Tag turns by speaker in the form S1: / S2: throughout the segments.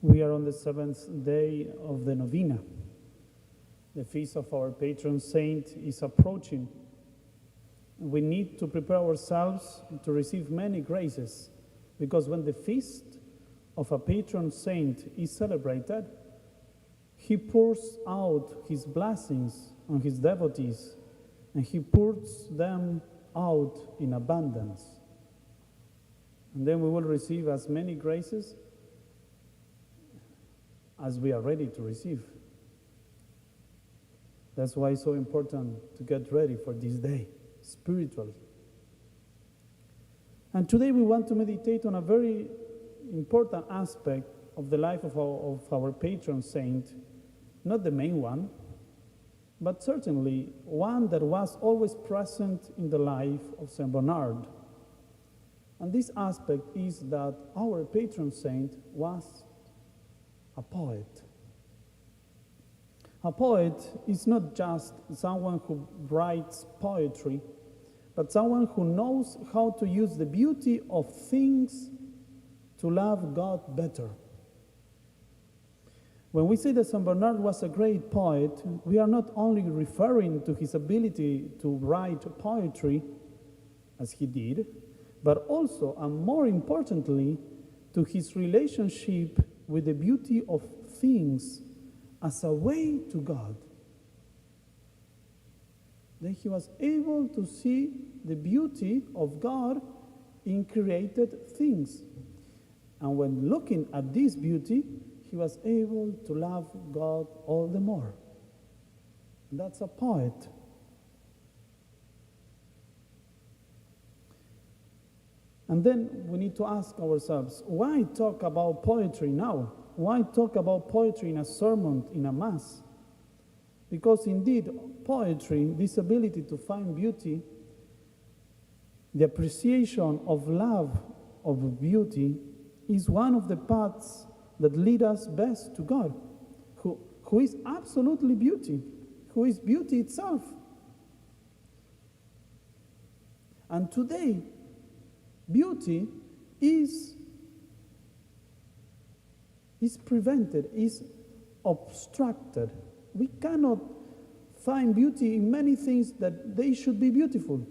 S1: We are on the 7th day of the Novena. The feast of our patron saint is approaching. We need to prepare ourselves to receive many graces, because when the feast of a patron saint is celebrated, he pours out his blessings on his devotees, and he pours them out in abundance. And then we will receive as many graces as we are ready to receive. That's why it's so important to get ready for this day, spiritually. And today we want to meditate on a very important aspect of the life of our patron saint, not the main one, but certainly one that was always present in the life of Saint Bernard. And this aspect is that our patron saint was a poet. A poet is not just someone who writes poetry, but someone who knows how to use the beauty of things to love God better. When we say that Saint Bernard was a great poet, we are not only referring to his ability to write poetry, as he did, but also, and more importantly, to his relationship with the beauty of things as a way to God. That he was able to see the beauty of God in created things. And when looking at this beauty, he was able to love God all the more. That's a poet. And then we need to ask ourselves, why talk about poetry now? Why talk about poetry in a sermon, in a mass? Because indeed, poetry, this ability to find beauty, the appreciation of love, of beauty, is one of the paths that lead us best to God, who is absolutely beauty, who is beauty itself. And today, beauty is prevented, is obstructed. We cannot find beauty in many things that they should be beautiful,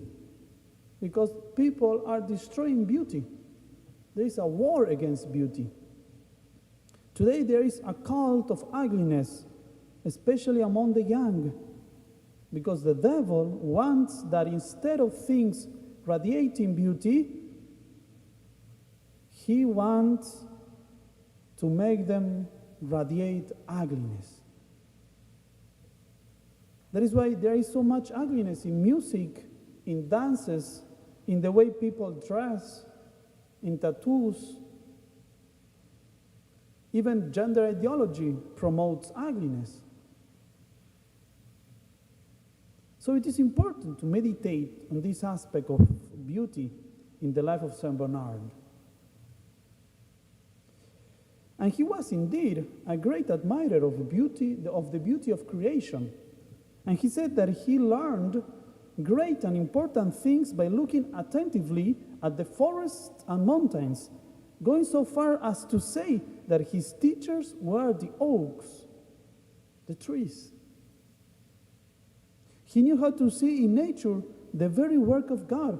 S1: because people are destroying beauty. There is a war against beauty. Today there is a cult of ugliness, especially among the young, because the devil wants that instead of things radiating beauty, he wants to make them radiate ugliness. That is why there is so much ugliness in music, in dances, in the way people dress, in tattoos. Even gender ideology promotes ugliness. So it is important to meditate on this aspect of beauty in the life of Saint Bernard. And he was indeed a great admirer of the beauty of creation. And he said that he learned great and important things by looking attentively at the forests and mountains, going so far as to say that his teachers were the oaks, the trees. He knew how to see in nature the very work of God.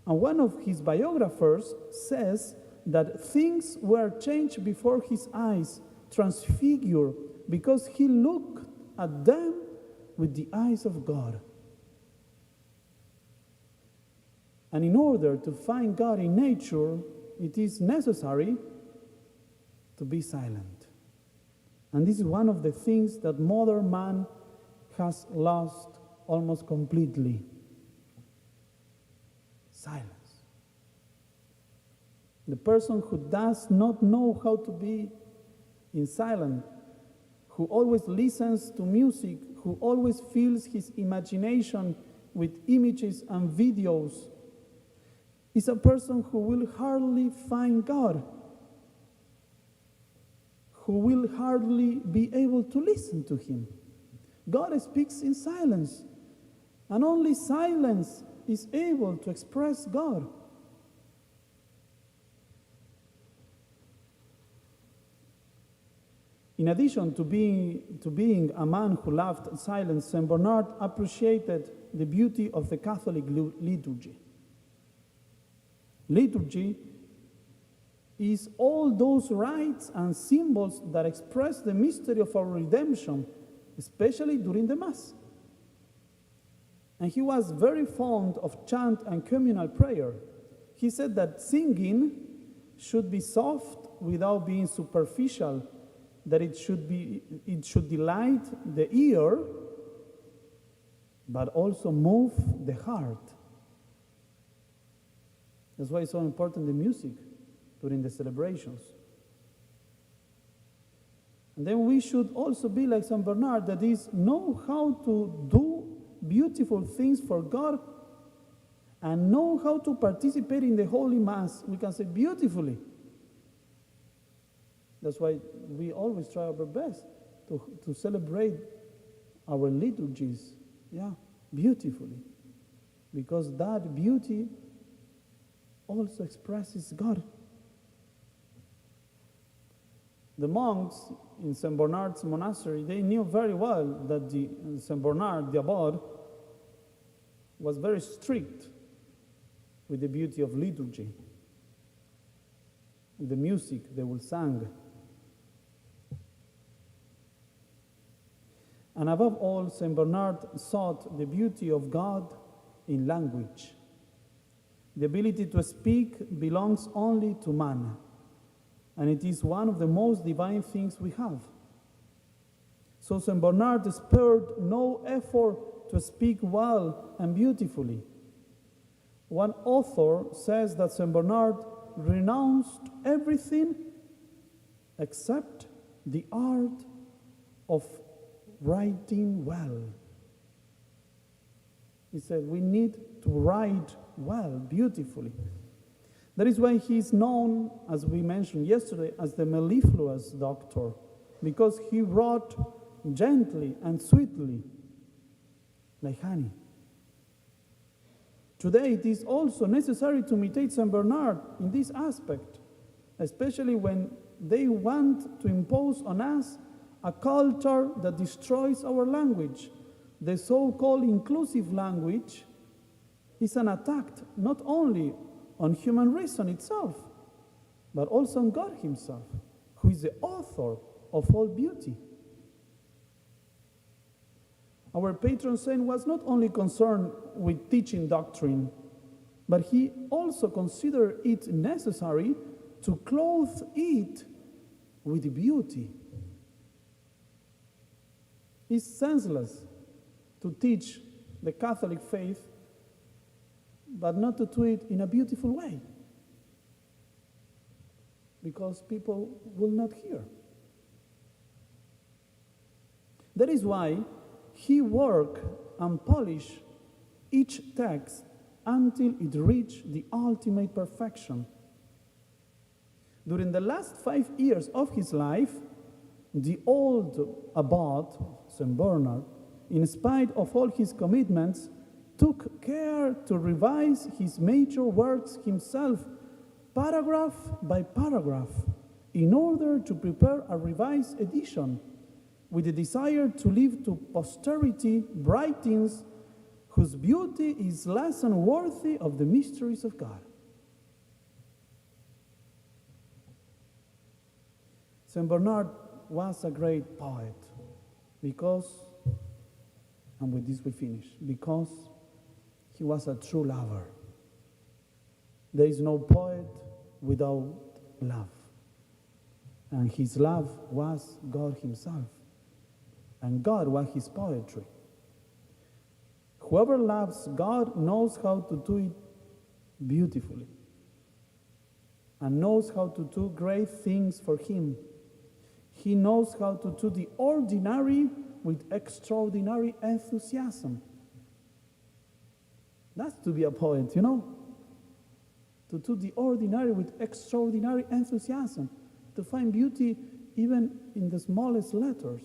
S1: And one of his biographers says that things were changed before his eyes, transfigured, because he looked at them with the eyes of God. And in order to find God in nature, it is necessary to be silent. And this is one of the things that modern man has lost almost completely. Silence. The person who does not know how to be in silence, who always listens to music, who always fills his imagination with images and videos, is a person who will hardly find God, who will hardly be able to listen to him. God speaks in silence, and only silence is able to express God. In addition to being a man who loved silence, Saint Bernard appreciated the beauty of the Catholic liturgy. Liturgy is all those rites and symbols that express the mystery of our redemption, especially during the Mass. And he was very fond of chant and communal prayer. He said that singing should be soft without being superficial, that it should delight the ear, but also move the heart. That's why it's so important, the music during the celebrations. And then we should also be like Saint Bernard, that is, know how to do beautiful things for God and know how to participate in the Holy Mass, we can say beautifully. That's why we always try our best to celebrate our liturgies, beautifully. Because that beauty also expresses God. The monks in St. Bernard's monastery, they knew very well that St. Bernard, the abbot, was very strict with the beauty of liturgy, the music they will sing. And above all, St. Bernard sought the beauty of God in language. The ability to speak belongs only to man, and it is one of the most divine things we have. So St. Bernard spared no effort to speak well and beautifully. One author says that St. Bernard renounced everything except the art of writing well. He said we need to write well, beautifully. That is why he is known, as we mentioned yesterday, as the mellifluous doctor, because he wrote gently and sweetly, like honey. Today it is also necessary to imitate St. Bernard in this aspect, especially when they want to impose on us a culture that destroys our language. The so-called inclusive language is an attack not only on human reason itself, but also on God himself, who is the author of all beauty. Our patron saint was not only concerned with teaching doctrine, but he also considered it necessary to clothe it with beauty. It's senseless to teach the Catholic faith, but not to do it in a beautiful way, because people will not hear. That is why he worked and polished each text until it reached the ultimate perfection. During the last 5 years of his life, the old abbot, St. Bernard, in spite of all his commitments, took care to revise his major works himself, paragraph by paragraph, in order to prepare a revised edition, with the desire to leave to posterity writings whose beauty is lesson worthy of the mysteries of God. St. Bernard was a great poet because, and with this we finish, because he was a true lover. There is no poet without love. And his love was God himself. And God was his poetry. Whoever loves God knows how to do it beautifully and knows how to do great things for him. He knows how to do the ordinary with extraordinary enthusiasm. That's to be a poet, you know? To do the ordinary with extraordinary enthusiasm, to find beauty even in the smallest letters.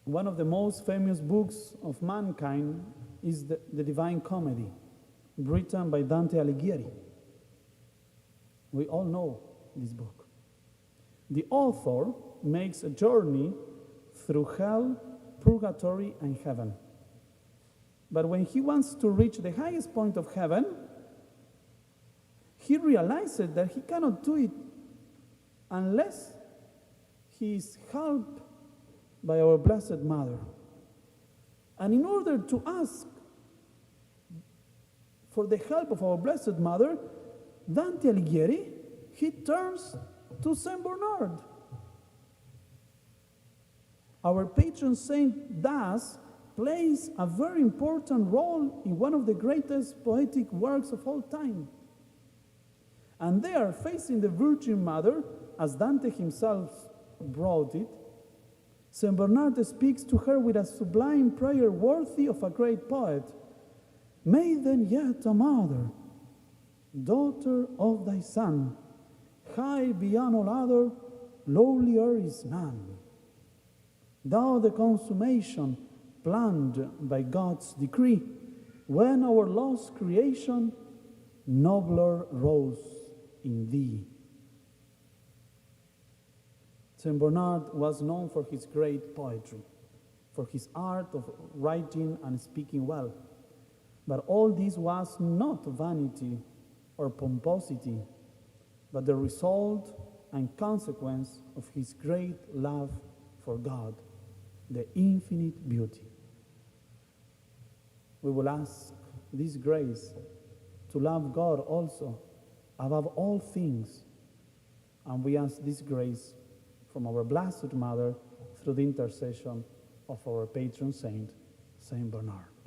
S1: One of the most famous books of mankind is the Divine Comedy, written by Dante Alighieri. We all know this book. The author makes a journey through hell, purgatory, and heaven. But when he wants to reach the highest point of heaven, he realizes that he cannot do it unless he is helped by our Blessed Mother. And in order to ask for the help of our Blessed Mother, Dante Alighieri, he turns to Saint Bernard. Our patron saint thus plays a very important role in one of the greatest poetic works of all time. And there, facing the Virgin Mother, as Dante himself brought it, Saint Bernard speaks to her with a sublime prayer worthy of a great poet. Maiden yet a mother, daughter of thy Son, high beyond all other, lowlier is none. Thou the consummation planned by God's decree, when our lost creation nobler rose in thee. Saint Bernard was known for his great poetry, for his art of writing and speaking well. But all this was not vanity or pomposity, but the result and consequence of his great love for God, the infinite beauty. We will ask this grace to love God also above all things, and we ask this grace from our Blessed Mother through the intercession of our patron saint, Saint Bernard.